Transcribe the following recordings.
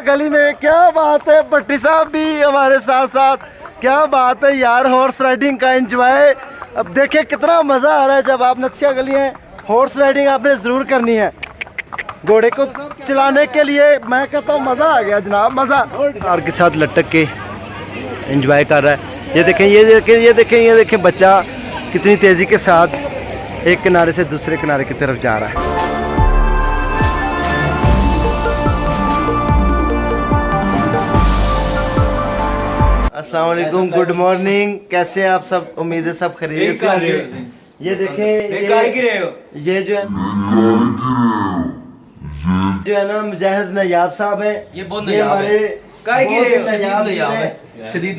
गली में क्या बात है, भट्टी साहब भी हमारे साथ साथ। क्या बात है यार, हॉर्स राइडिंग का एंजॉय। अब देखिए कितना मज़ा आ रहा है जब आप नथिया गली हैं। हॉर्स राइडिंग आपने ज़रूर करनी है। घोड़े को चलाने के लिए मैं कहता हूँ मज़ा आ गया जनाब, मज़ा। कार के साथ लटक के एंजॉय कर रहा है। ये देखें, ये देखें, ये देखें, ये देखें बच्चा कितनी तेज़ी के साथ एक किनारे से दूसरे किनारे की तरफ जा रहा है। अस्सलाम वालेकुम, गुड मॉर्निंग। कैसे हैं आप सब? उम्मीद है सब खरीद से होंगे। ये देखें, ये जो है ना मुजाहिद नयाब साहब है। ये हमारे नयाब है।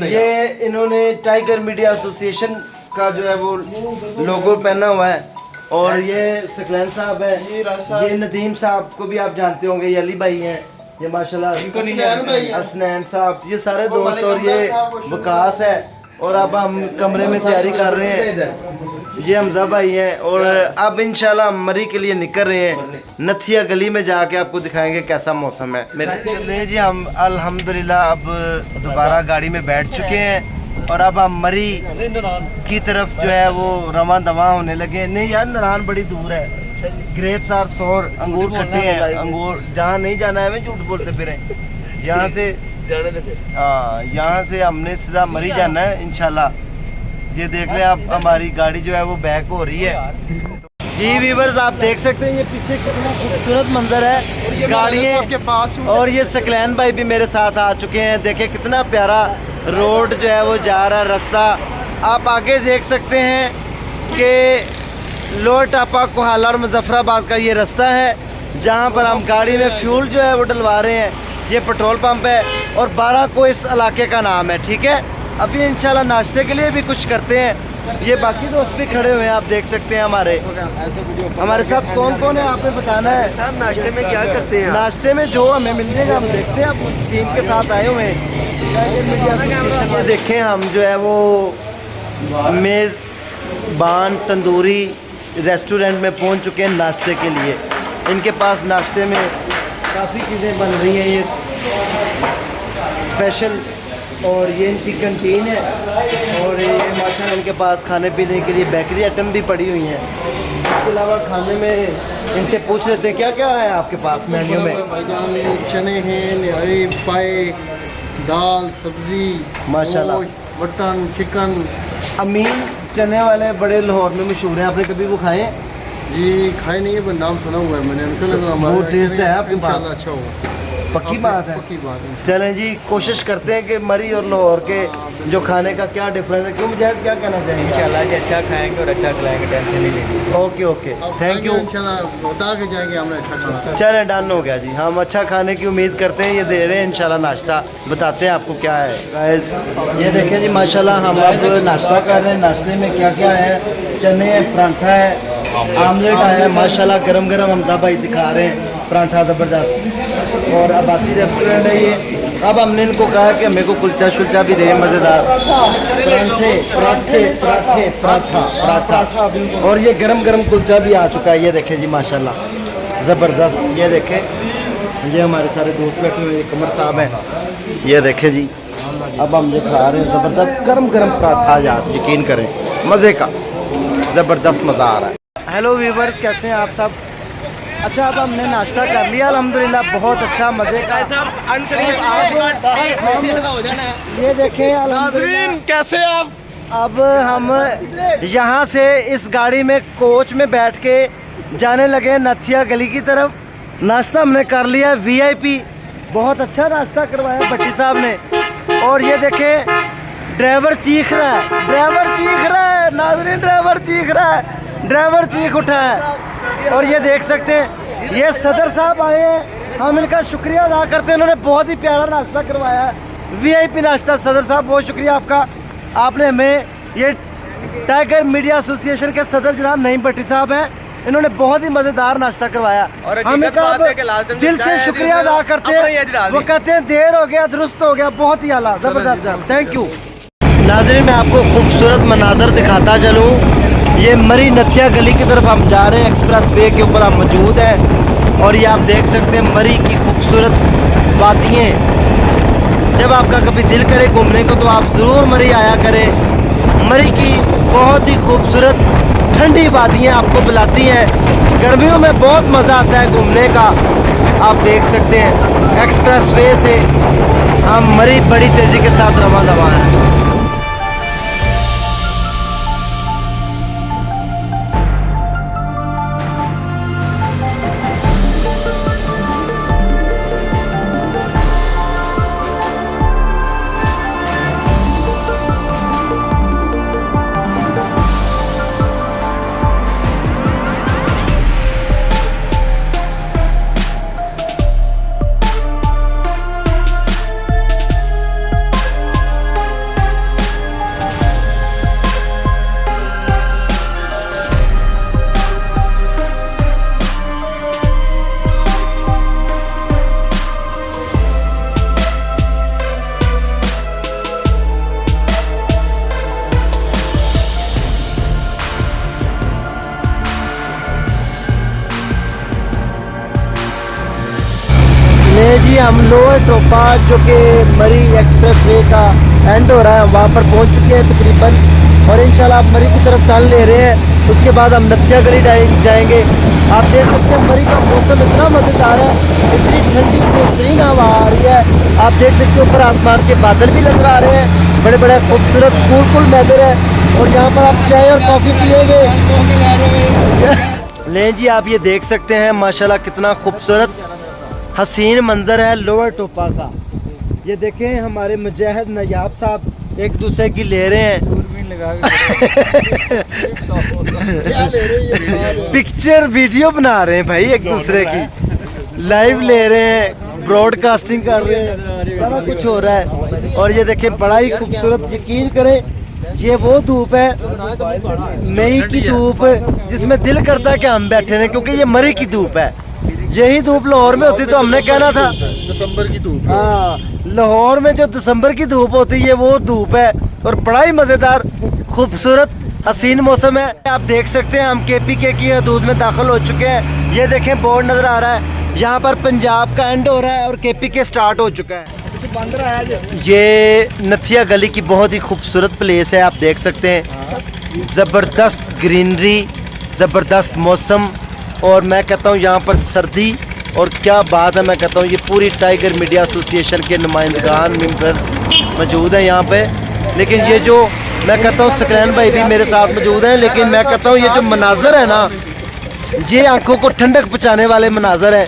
ये इन्होंने टाइगर मीडिया एसोसिएशन का जो है वो लोगो पहना हुआ है। और ये सकलैन साहब है, ये नदीम साहब को भी आप जानते होंगे, ये अली भाई हैं, ये माशाल्लाह हसनैन साहब, ये सारे दोस्त। और ये विकास है। और अब हम कमरे में तैयारी कर रहे हैं। ये हमजा भाई हैं। और अब इंशाल्लाह हम मरी के लिए निकल रहे हैं। नथिया गली में जाके आपको दिखाएंगे कैसा मौसम है। मेरे जी हम अल्हम्दुलिल्लाह अब दोबारा गाड़ी में बैठ चुके हैं और अब हम मरी की तरफ जो है वो रवां दवा होने लगे। नहीं यार, नारायण बड़ी दूर है। ग्रेप्स आर सोर, अंगूर खट्टे हैं। अंगूर जहाँ नहीं जाना है, हमें झूठ बोलते फिर यहाँ से हाँ, यहाँ से हमने सीधा मरी जाना है इंशाल्लाह। ये देख लें आप, हमारी गाड़ी जो है वो बैक हो रही है। जी वीवर्स, आप देख सकते हैं ये पीछे कितना खूबसूरत मंजर है, गाड़ियाँ आपके पास। और ये सकलैन भाई भी मेरे साथ आ चुके हैं। देखे कितना प्यारा रोड जो है वो जा रहा है, रास्ता। आप आगे देख सकते हैं कि लोअर टापा कोहाला और मुजफ्फराबाद का ये रास्ता है, जहाँ पर हम गाड़ी में फ्यूल जो है वो डलवा रहे हैं। ये पेट्रोल पंप है और 12 को इस इलाके का नाम है। ठीक है, अभी इंशाल्लाह नाश्ते के लिए भी कुछ करते हैं। ये बाकी दोस्त भी खड़े हुए हैं, आप देख सकते हैं। हमारे साथ कौन कौन है आपने बताना है। साथ नाश्ते में क्या करते हैं? नाश्ते में जो हमें मिल जाएगा हम देखते हैं। आप टीम के साथ आए हुए हैं मीडिया एसोसिएशन में। देखें हम जो है वो मेज़बान तंदूरी रेस्टोरेंट में पहुंच चुके हैं नाश्ते के लिए। इनके पास नाश्ते में काफ़ी चीज़ें बन रही हैं, ये स्पेशल। और ये इनकी कैंटीन है। और ये माशाल्लाह इनके पास खाने पीने के लिए बेकरी आइटम भी पड़ी हुई हैं। इसके अलावा खाने में इनसे पूछ लेते हैं क्या क्या है आपके पास मेन्यू में। चने हैं, निहारी पाए, दाल, सब्जी, माशाल्लाह, मटन, चिकन। अमीन चने वाले बड़े लाहौर में मशहूर हैं, आपने कभी वो खाए? ये खाए नहीं है, पर नाम सुना हुआ है मैंने। उनका लग रहा वो टेस्ट है आपके पास? अच्छा होगा, पक्की बात है। पक्की बात है। चलें जी, कोशिश करते हैं कि मरी और लाहौर के जो खाने का क्या डिफरेंस है। क्यों मुझे क्या कहना चाहिए? इंशाल्लाह जी अच्छा खाएंगे और अच्छा खिलाएंगे, टेंशन नहीं लेंगे। Okay okay, thank you. इंशाल्लाह बता के जाएंगे हमने अच्छा खाना। चलें, डन हो गया जी। हम अच्छा खाने की उम्मीद करते हैं। ये दे रहे हैं इंशाल्लाह नाश्ता, बताते हैं आपको क्या है। गाइस ये देखें जी, माशाल्लाह हम अब नाश्ता कर रहे हैं। नाश्ते में क्या क्या है? चने है, परांठा है, आमलेट आया है माशाल्लाह, गरम गरम हमदा भाई दिखा रहे हैं, परांठा ज़बरदस्त। और अब्बासी रेस्टोरेंट है ये। अब हमने इनको कहा कि मेरे को कुलचा शुलचा भी दे, मज़ेदार परांठे, पराठे, पराठे, पराठा, पराठा। और ये गरम गरम कुलचा भी आ चुका है। ये देखें जी माशाल्लाह ज़बरदस्त। ये देखें, ये हमारे सारे दोस्त बैठे हुए, कमर साहब हैं। ये देखें जी, अब हम ये खा रहे हैं ज़बरदस्त गरम गरम पराठा। यार यकीन करें, मज़े का ज़बरदस्त मज़ा आ रहा है। हेलो व्यूवर्स, कैसे हैं आप सब? अच्छा, अब हमने नाश्ता कर लिया अल्हम्दुलिल्लाह, बहुत अच्छा मज़े का। ये देखें अल्हम्दुलिल्लाह, कैसे आप? अब हम यहाँ से इस गाड़ी में कोच में बैठ के जाने लगे नथिया गली की तरफ। नाश्ता हमने कर लिया VIP, बहुत अच्छा नाश्ता करवाया भट्टी साहब ने। और ये देखें, ड्राइवर चीख रहा है, ड्राइवर चीख रहा है, नाज़रीन ड्राइवर चीख रहा है, ड्राइवर चीख उठा है। और ये देख सकते हैं, ये सदर साहब आए हैं, हम इनका शुक्रिया अदा करते हैं। इन्होंने बहुत ही प्यारा नाश्ता करवाया है, VIP नाश्ता। सदर साहब बहुत शुक्रिया आपका, आपने हमें ये टाइगर मीडिया एसोसिएशन के सदर जनाब नईम भट्टी साहब हैं, इन्होंने बहुत ही मज़ेदार नाश्ता करवाया। हम दिल से शुक्रिया अदा करते हैं। वो कहते हैं देर हो गया दुरुस्त हो गया, बहुत ही आला ज़बरदस्त, थैंक यू। नाज़रीन मैं आपको खूबसूरत मनाज़र दिखाता चलूँ। ये मरी नथिया गली की तरफ हम जा रहे हैं, एक्सप्रेस वे के ऊपर हम मौजूद हैं। और ये आप देख सकते हैं मरी की खूबसूरत वादियाँ। जब आपका कभी दिल करे घूमने को तो आप ज़रूर मरी आया करें। मरी की बहुत ही खूबसूरत ठंडी वादियाँ आपको बुलाती हैं। गर्मियों में बहुत मज़ा आता है घूमने का। आप देख सकते हैं एक्सप्रेस वे से हम मरी बड़ी तेज़ी के साथ रवाना दवा हैं। जी हम लोअर टोपा जो कि मरी एक्सप्रेस वे का एंड हो रहा है, वहाँ पर पहुँच चुके हैं तकरीबन। और इंशाल्लाह आप मरी की तरफ टर्न ले रहे हैं। उसके बाद हम नथिया गली जाएंगे। आप देख सकते हैं मरी का मौसम इतना मज़ेदार है, इतनी ठंडी बेहतरीन हवा आ रही है। आप देख सकते हैं ऊपर आसमान के बादल भी नजर आ रहे हैं, बड़े बड़े खूबसूरत कूल मैदर है। और यहाँ पर आप चाय और कॉफ़ी पिएंगे। ले जी आप ये देख सकते हैं माशाल्लाह कितना खूबसूरत हसीन मंजर है लोअर टोपा का। ये देखें हमारे मुजाहिद नयाब साहब एक दूसरे की ले रहे हैं पिक्चर वीडियो बना रहे हैं भाई, एक दूसरे की लाइव ले रहे हैं, ब्रॉडकास्टिंग कर रहे हैं, सारा कुछ हो रहा है। और ये देखें बड़ा ही खूबसूरत, यकीन करें ये वो धूप है, मई की धूप जिसमें दिल करता है कि हम बैठे रहें, क्योंकि ये मरी की धूप है। यही धूप लाहौर में होती तो हमने कहना था दिसंबर की धूप। हाँ, लाहौर में जो दिसंबर की धूप होती है वो धूप है। और बड़ा ही मज़ेदार खूबसूरत हसीन मौसम है। आप देख सकते हैं हम KPK की हदूद में दाखिल हो चुके हैं। ये देखें बोर्ड नज़र आ रहा है, यहाँ पर पंजाब का एंड हो रहा है और KPK स्टार्ट हो चुका है। ये नथिया गली की बहुत ही खूबसूरत प्लेस है। आप देख सकते हैं ज़बरदस्त ग्रीनरी, ज़बरदस्त मौसम। और मैं कहता हूँ यहाँ पर सर्दी, और क्या बात है, मैं कहता हूँ ये पूरी टाइगर मीडिया एसोसिएशन के नुमाइंदगान मेंबर्स मौजूद हैं यहाँ पे। लेकिन ये जो मैं कहता हूँ सकलैन भाई भी मेरे साथ मौजूद हैं। लेकिन मैं कहता हूँ ये जो मनाजर है ना, ये आंखों को ठंडक पहुँचाने वाले मनाजर हैं।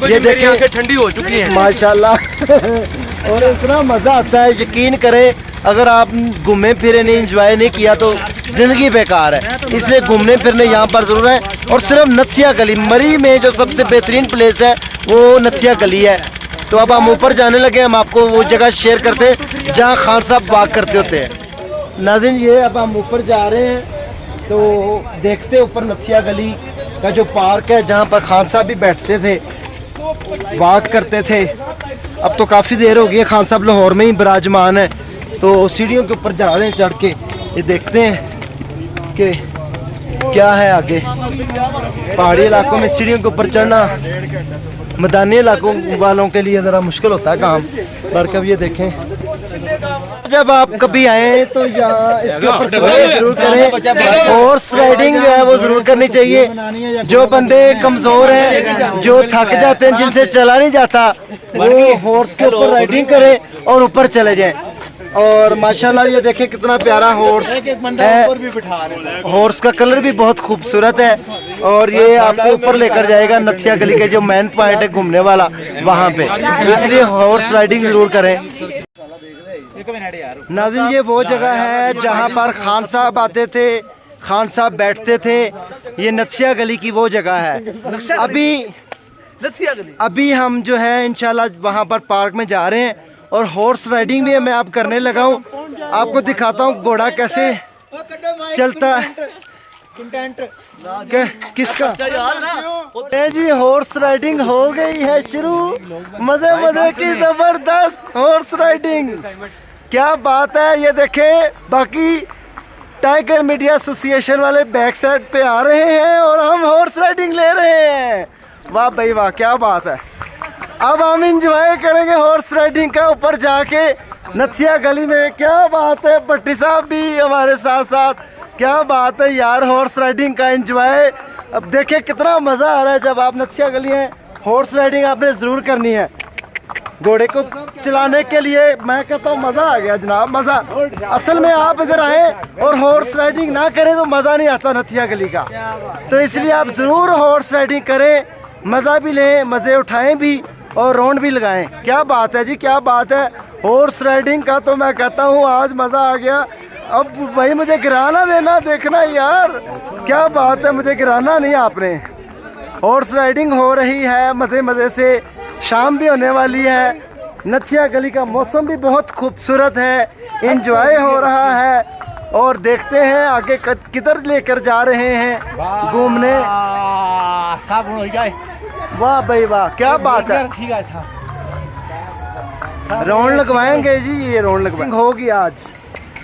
ये देखिए आंखें ठंडी हो चुकी हैं माशाल्लाह। और इतना मज़ा आता है, यकीन करें अगर आप घूमे फिरे नहीं, इंजॉय नहीं किया तो ज़िंदगी बेकार है। इसलिए घूमने फिरने यहाँ पर ज़रूर है। और सिर्फ नथिया गली, मरी में जो सबसे बेहतरीन प्लेस है वो नथिया गली है। तो अब हम ऊपर जाने लगे, हम आपको वो जगह शेयर करते हैं जहाँ खान साहब बाग करते होते हैं। नाज़रीन ये अब हम ऊपर जा रहे हैं तो देखते ऊपर नथिया गली का जो पार्क है जहाँ पर खान साहब भी बैठते थे, बाग करते थे। अब तो काफ़ी देर हो गई है, खान साहब लाहौर में ही विराजमान है। तो सीढ़ियों के ऊपर जा रहे हैं चढ़ के, ये देखते हैं कि क्या है आगे। पहाड़ी इलाकों में सीढ़ियों के ऊपर चढ़ना मैदानी इलाकों वालों के लिए ज़रा मुश्किल होता है काम। पर कब ये देखें, जब आप कभी आए तो यहाँ इसके ऊपर सवारी जरूर करें। हॉर्स राइडिंग जो है वो ज़रूर करनी चाहिए। जो बंदे कमज़ोर हैं, जो थक जाते हैं, जिनसे चला नहीं जाता, वो हॉर्स के ऊपर राइडिंग करें और ऊपर चले जाएं। और माशाल्लाह ये देखें कितना प्यारा हॉर्स है। हॉर्स का कलर भी बहुत खूबसूरत है। और ये आपको ऊपर लेकर जाएगा नथिया गली के जो मेन पॉइंट है घूमने वाला, वहाँ पे। इसलिए हॉर्स राइडिंग जरूर करें। नाज़रीन ये वो जगह है जहाँ पर खान साहब आते थे, खान साहब बैठते थे। ये नथिया गली की वो जगह है। अभी हम जो है इंशाल्लाह वहाँ पर पार्क में जा रहे हैं। और हॉर्स राइडिंग भी मैं आप करने लगा हूँ। आपको दिखाता हूँ घोड़ा कैसे चलता है। किसका जी हॉर्स राइडिंग हो गई है शुरू। मजे मजे की जबरदस्त हॉर्स राइडिंग, क्या बात है। ये देखें बाकी टाइगर मीडिया एसोसिएशन वाले बैक साइड पे आ रहे हैं और हम हॉर्स राइडिंग ले रहे हैं। वाह भाई वाह, क्या बात है। अब हम इंजॉय करेंगे हॉर्स राइडिंग का ऊपर जाके नथिया गली में। क्या बात है, भट्टी साहब भी हमारे साथ साथ। क्या बात है यार, हॉर्स राइडिंग का एंजॉय। अब देखिए कितना मज़ा आ रहा है जब आप नथिया गली हैं। हॉर्स राइडिंग आपने ज़रूर करनी है। घोड़े को चलाने के लिए मैं कहता हूँ मज़ा आ गया जनाब, मज़ा। असल में आप इधर आए और हॉर्स राइडिंग ना करें तो मज़ा नहीं आता नथिया गली का। तो इसलिए आप ज़रूर हॉर्स राइडिंग करें, मज़ा भी लें, मज़े उठाएं भी और राउंड भी लगाएं। क्या बात है जी, क्या बात है। हॉर्स राइडिंग का तो मैं कहता हूँ आज मज़ा आ गया। अब भाई मुझे गिराना देना देखना यार, क्या बात है, मुझे गिराना नहीं आपने। हॉर्स राइडिंग हो रही है मज़े मज़े से, शाम भी होने वाली है। नथिया गली का मौसम भी बहुत खूबसूरत है, एंजॉय हो रहा है। और देखते हैं आगे किधर लेकर जा रहे हैं घूमने। वाह भाई वाह, क्या बात है। राउंड लगवाएंगे जी, ये राउंड लगवाएंगे। होगी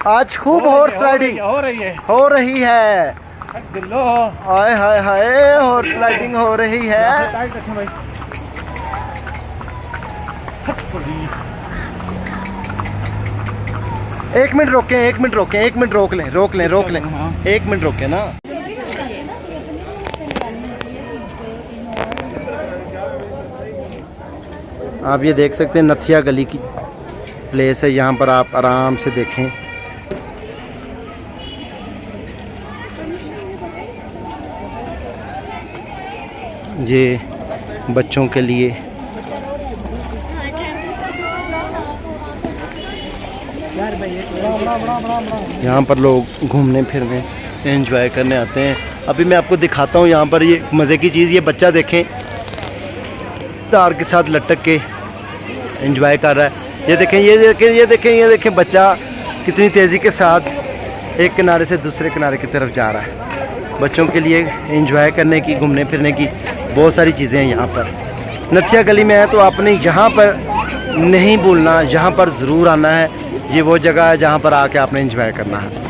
आज खूब हॉर्स राइडिंग हो रही है। हाय हाय हाय, हॉर्स राइडिंग हो रही है। एक मिनट रोकें, एक मिनट रोकें, एक मिनट रोक लें, रोक लें, रोक लें, एक मिनट रोकें ना। आप ये देख सकते हैं नथिया गली की प्लेस है, यहाँ पर आप आराम से देखें। ये बच्चों के लिए यहाँ पर लोग घूमने फिरने एंजॉय करने आते हैं। अभी मैं आपको दिखाता हूँ यहाँ पर ये मज़े की चीज़। ये बच्चा देखें तार के साथ लटक के एंजॉय कर रहा है। ये देखें, ये देखें, ये देखें, ये देखें बच्चा कितनी तेज़ी के साथ एक किनारे से दूसरे किनारे की तरफ जा रहा है। बच्चों के लिए एंजॉय करने की, घूमने फिरने की बहुत सारी चीज़ें हैं यहाँ पर। नथिया गली में है तो आपने यहाँ पर नहीं भूलना, यहाँ पर ज़रूर आना है। ये वो जगह है जहाँ पर आके आपने एंजॉय करना है।